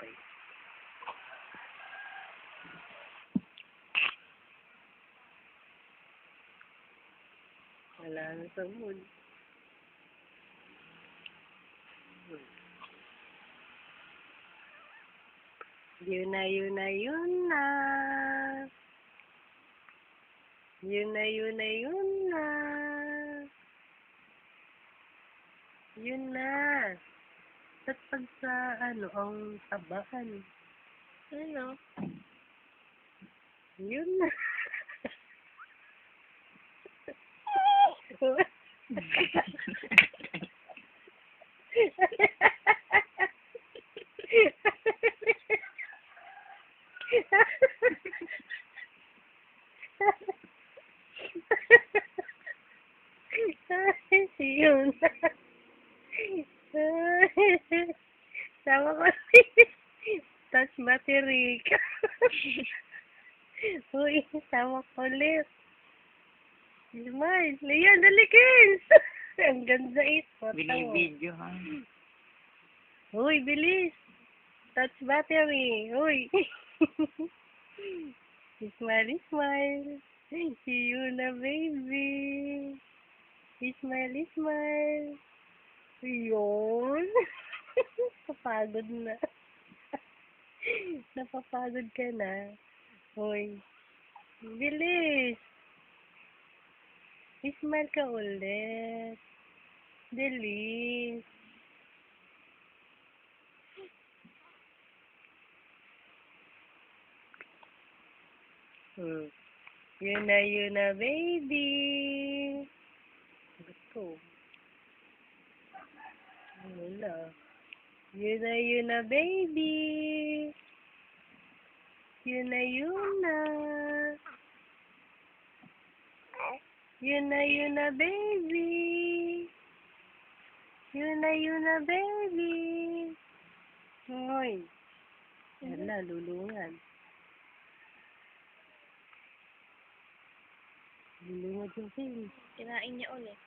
Okay. Wala na sa mood. Yun na, yun na, yun na. Yun na, yun na, yun na. Yun na. At pag sa ang tabahan. Ano? Yun na. Yun. Sama ko touch battery ka. Uy, sama ko ulit. Smile. Ayan, dali, Kins. Ang ganda ito. Binibidyo ha. Uy, bilis. Touch battery. Uy. Smile, smile. See you na, baby. Smile, smile. Yun. Napapagod na. Napapagod ka na. Uy. Bilis. Smile ka ulit. Bilis. Yun na, baby. Gusto. Wala. Yun na, baby. Yun na, yun na. Yun na, baby. Yun na, baby. Hoy. Wala, lulungan. Lulungan yung film. Kinain niya ulit.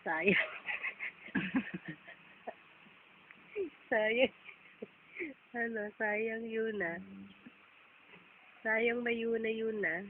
Sayang. Sayang. Sayang yun na. Sayang ba yun na.